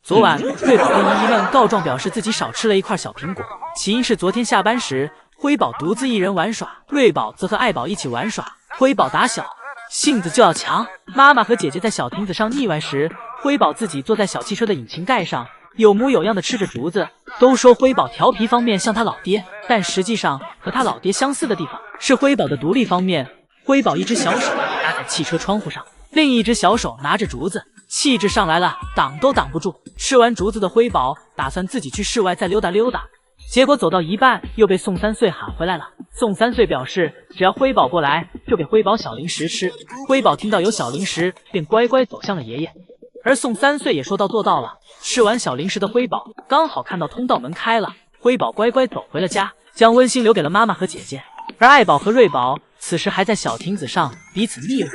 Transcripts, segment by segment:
昨晚，瑞宝跟姨姨们告状，表示自己少吃了一块小苹果，起因是昨天下班时，辉宝独自一人玩耍，瑞宝则和爱宝一起玩耍。辉宝打小性子就要强，妈妈和姐姐在小亭子上腻歪时，辉宝自己坐在小汽车的引擎盖上，有模有样的吃着竹子。都说辉宝调皮方面像他老爹，但实际上和他老爹相似的地方是辉宝的独立方面。辉宝一只小手搭在汽车窗户上，另一只小手拿着竹子，气质上来了，挡都挡不住。吃完竹子的辉宝打算自己去室外再溜达溜达，结果走到一半又被宋三岁喊回来了。宋三岁表示只要辉宝过来就给辉宝小零食吃。辉宝听到有小零食便乖乖走向了爷爷，而宋三岁也说到做到了。吃完小零食的辉宝刚好看到通道门开了，辉宝乖乖走回了家，将温馨留给了妈妈和姐姐。而爱宝和瑞宝此时还在小亭子上彼此腻歪，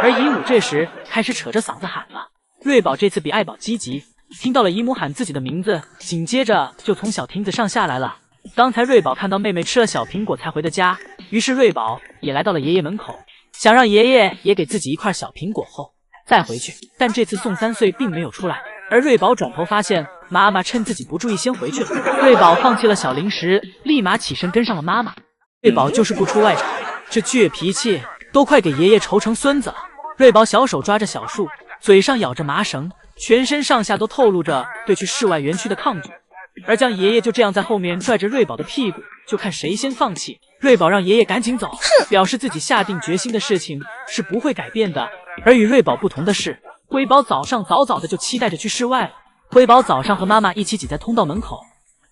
而姨母这时开始扯着嗓子喊了。瑞宝这次比爱宝积极，听到了姨母喊自己的名字，紧接着就从小亭子上下来了。刚才瑞宝看到妹妹吃了小苹果才回的家，于是瑞宝也来到了爷爷门口，想让爷爷也给自己一块小苹果后再回去。但这次宋三岁并没有出来，而瑞宝转头发现妈妈趁自己不注意先回去了。瑞宝放弃了小零食，立马起身跟上了妈妈。瑞宝就是不出外场，这倔脾气都快给爷爷愁成孙子了。瑞宝小手抓着小树，嘴上咬着麻绳，全身上下都透露着对去室外园区的抗拒。而将爷爷就这样在后面拽着瑞宝的屁股，就看谁先放弃。瑞宝让爷爷赶紧走，表示自己下定决心的事情是不会改变的。而与瑞宝不同的是，辉宝早上早早的就期待着去室外了。辉宝早上和妈妈一起挤在通道门口，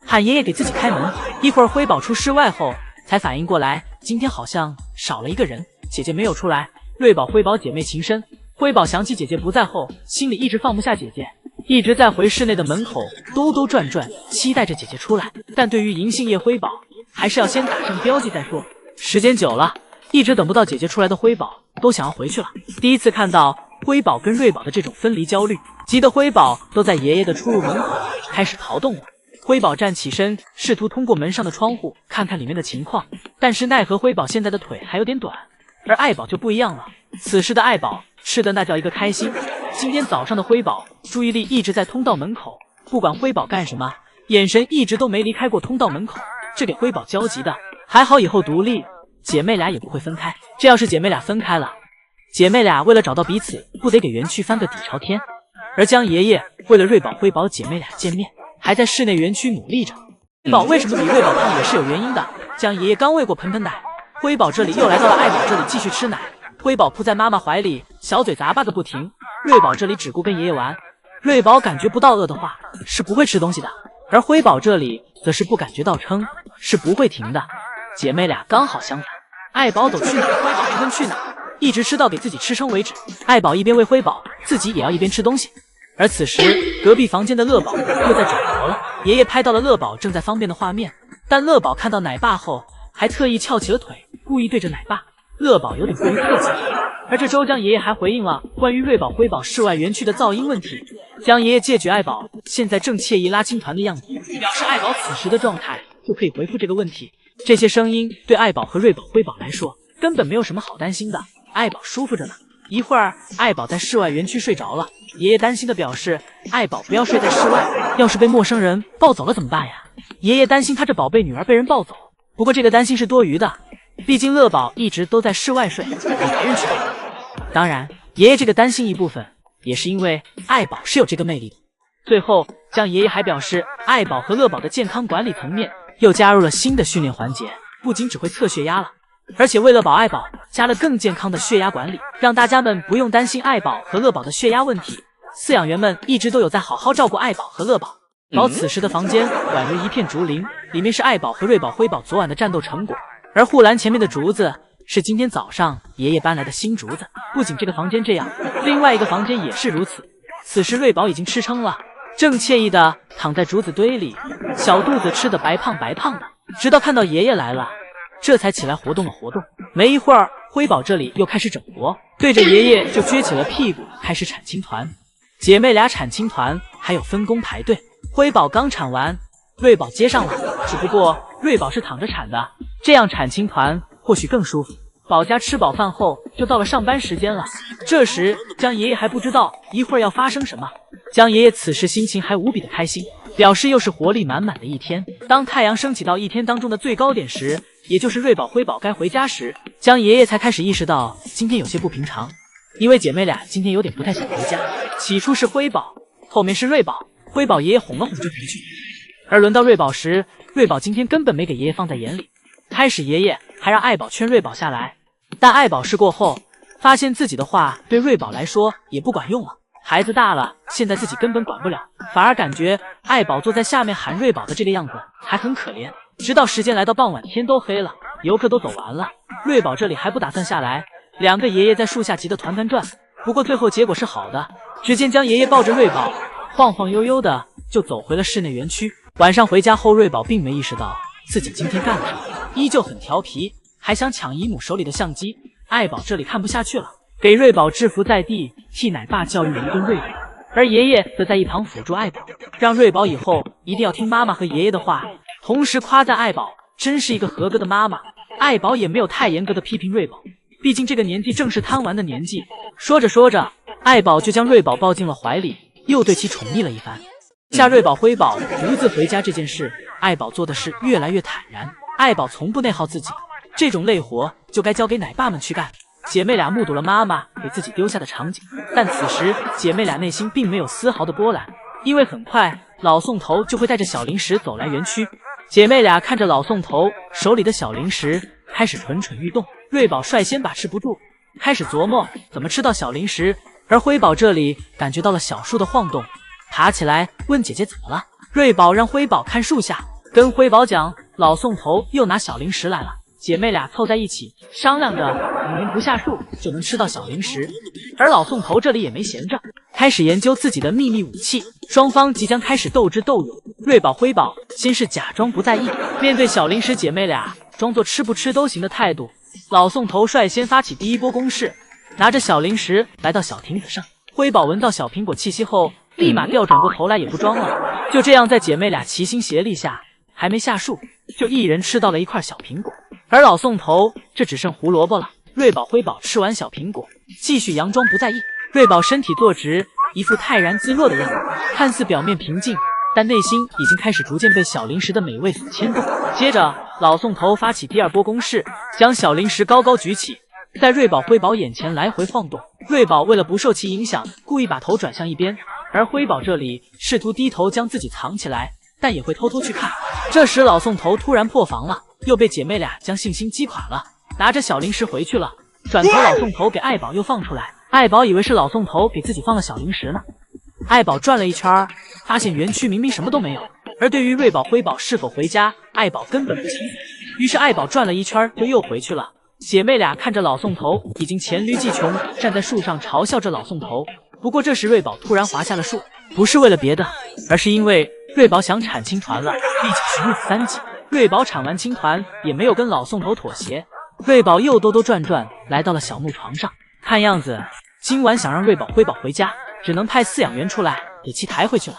喊爷爷给自己开门。一会儿辉宝出室外后才反应过来，今天好像少了一个人，姐姐没有出来。瑞宝辉宝姐妹情深，辉宝想起姐姐不在后，心里一直放不下姐姐，一直在回室内的门口兜兜转转，期待着姐姐出来。但对于银杏叶辉宝，还是要先打上标记再说。时间久了，一直等不到姐姐出来的辉宝都想要回去了。第一次看到辉宝跟瑞宝的这种分离焦虑，急得辉宝都在爷爷的出入门口开始逃动了。辉宝站起身，试图通过门上的窗户看看里面的情况，但是奈何辉宝现在的腿还有点短。而爱宝就不一样了，此时的爱宝吃的那叫一个开心。今天早上的辉宝注意力一直在通道门口，不管辉宝干什么，眼神一直都没离开过通道门口，这给辉宝焦急的。还好以后独立，姐妹俩也不会分开，这要是姐妹俩分开了，姐妹俩为了找到彼此，不得给园区翻个底朝天。而江爷爷为了瑞宝辉宝姐妹俩见面，还在室内园区努力着。辉宝为什么比瑞宝胖也是有原因的，江爷爷刚喂过盆盆奶，辉宝这里又来到了爱宝这里继续吃奶。辉宝扑在妈妈怀里，小嘴咂巴个不停。瑞宝这里只顾跟爷爷玩，瑞宝感觉不到饿的话是不会吃东西的，而辉宝这里则是不感觉到撑是不会停的。姐妹俩刚好相反，爱宝走去哪辉宝就跟去哪，一直吃到给自己吃撑为止。爱宝一边喂辉宝，自己也要一边吃东西。而此时隔壁房间的乐宝又在转头了，爷爷拍到了乐宝正在方便的画面，但乐宝看到奶爸后还特意翘起了腿，故意对着奶爸。乐宝有点过于客气。而这周江爷爷还回应了关于瑞宝辉宝室外园区的噪音问题。江爷爷借据爱宝现在正惬意拉青团的样子，表示爱宝此时的状态就可以回复这个问题。这些声音对爱宝和瑞宝辉宝来说根本没有什么好担心的，爱宝舒服着呢。一会儿爱宝在室外园区睡着了，爷爷担心的表示爱宝不要睡在室外，要是被陌生人抱走了怎么办呀？爷爷担心他这宝贝女儿被人抱走，不过这个担心是多余的，毕竟乐宝一直都在室外睡，也没人知道。当然爷爷这个担心一部分也是因为爱宝是有这个魅力的。最后江爷爷还表示爱宝和乐宝的健康管理层面又加入了新的训练环节，不仅只会测血压了，而且为了保爱宝加了更健康的血压管理，让大家们不用担心爱宝和乐宝的血压问题。饲养员们一直都有在好好照顾爱宝和乐宝。宝此时的房间宛如一片竹林，里面是爱宝和瑞宝辉宝昨晚的战斗成果，而护栏前面的竹子是今天早上爷爷搬来的新竹子。不仅这个房间这样，另外一个房间也是如此。此时瑞宝已经吃撑了，正惬意的躺在竹子堆里，小肚子吃得白胖白胖的，直到看到爷爷来了，这才起来活动了活动。没一会儿辉宝这里又开始整活，对着爷爷就撅起了屁股开始铲青团。姐妹俩铲青团还有分工排队，辉宝刚铲完，瑞宝接上了，只不过瑞宝是躺着铲的，这样铲青团或许更舒服。宝家吃饱饭后就到了上班时间了。这时江爷爷还不知道一会儿要发生什么。江爷爷此时心情还无比的开心，表示又是活力满满的一天。当太阳升起到一天当中的最高点时，也就是瑞宝辉宝该回家时，江爷爷才开始意识到今天有些不平常，因为姐妹俩今天有点不太想回家。起初是辉宝，后面是瑞宝，辉宝爷爷哄了哄就回去。而轮到瑞宝时，瑞宝今天根本没给爷爷放在眼里。开始爷爷还让爱宝劝瑞宝下来，但爱宝试过后，发现自己的话对瑞宝来说也不管用了。孩子大了，现在自己根本管不了，反而感觉爱宝坐在下面喊瑞宝的这个样子还很可怜。直到时间来到傍晚，天都黑了，游客都走完了，瑞宝这里还不打算下来。两个爷爷在树下急得团团转，不过最后结果是好的。只见江爷爷抱着瑞宝，晃晃悠悠的就走回了室内园区。晚上回家后，瑞宝并没意识到自己今天干了什么，依旧很调皮，还想抢姨母手里的相机。爱宝这里看不下去了，给瑞宝制服在地，替奶爸教育了一顿瑞宝，而爷爷则在一旁辅助爱宝，让瑞宝以后一定要听妈妈和爷爷的话，同时夸赞爱宝真是一个合格的妈妈。爱宝也没有太严格的批评瑞宝，毕竟这个年纪正是贪玩的年纪。说着说着，爱宝就将瑞宝抱进了怀里，又对其宠溺了一番。下瑞宝辉宝独自回家这件事，爱宝做的是越来越坦然。爱宝从不内耗自己，这种累活就该交给奶爸们去干。姐妹俩目睹了妈妈给自己丢下的场景，但此时姐妹俩内心并没有丝毫的波澜，因为很快老宋头就会带着小零食走来园区。姐妹俩看着老宋头手里的小零食，开始蠢蠢欲动。瑞宝率先把持不住，开始琢磨怎么吃到小零食，而辉宝这里感觉到了小树的晃动，爬起来问姐姐怎么了。瑞宝让辉宝看树下，跟辉宝讲老宋头又拿小零食来了。姐妹俩凑在一起商量着你们不下树就能吃到小零食，而老宋头这里也没闲着，开始研究自己的秘密武器。双方即将开始斗智斗勇。瑞宝辉宝先是假装不在意，面对小零食姐妹俩装作吃不吃都行的态度。老宋头率先发起第一波攻势，拿着小零食来到小亭子上。辉宝闻到小苹果气息后，立马调转过头来也不装了。就这样在姐妹俩齐心协力下，还没下树就一人吃到了一块小苹果，而老宋头这只剩胡萝卜了。瑞宝辉宝吃完小苹果，继续佯装不在意。瑞宝身体坐直，一副泰然自若的样子，看似表面平静，但内心已经开始逐渐被小零食的美味所牵动。接着老宋头发起第二波攻势，将小零食高高举起，在瑞宝辉宝眼前来回晃动。瑞宝为了不受其影响，故意把头转向一边，而辉宝这里试图低头将自己藏起来，但也会偷偷去看。这时老宋头突然破防了，又被姐妹俩将信心击垮了，拿着小零食回去了。转头老宋头给爱宝又放出来，爱宝以为是老宋头给自己放了小零食呢。爱宝转了一圈，发现园区明明什么都没有。而对于瑞宝辉宝是否回家，爱宝根本不清楚，于是爱宝转了一圈就又回去了。姐妹俩看着老宋头已经黔驴技穷，站在树上嘲笑着老宋头。不过这时瑞宝突然滑下了树，不是为了别的，而是因为瑞宝想铲青团了，毕竟是木子3级。瑞宝铲完青团也没有跟老宋头妥协，瑞宝又兜兜转转来到了小木床上。看样子今晚想让瑞宝辉宝回家，只能派饲养员出来给其抬回去了。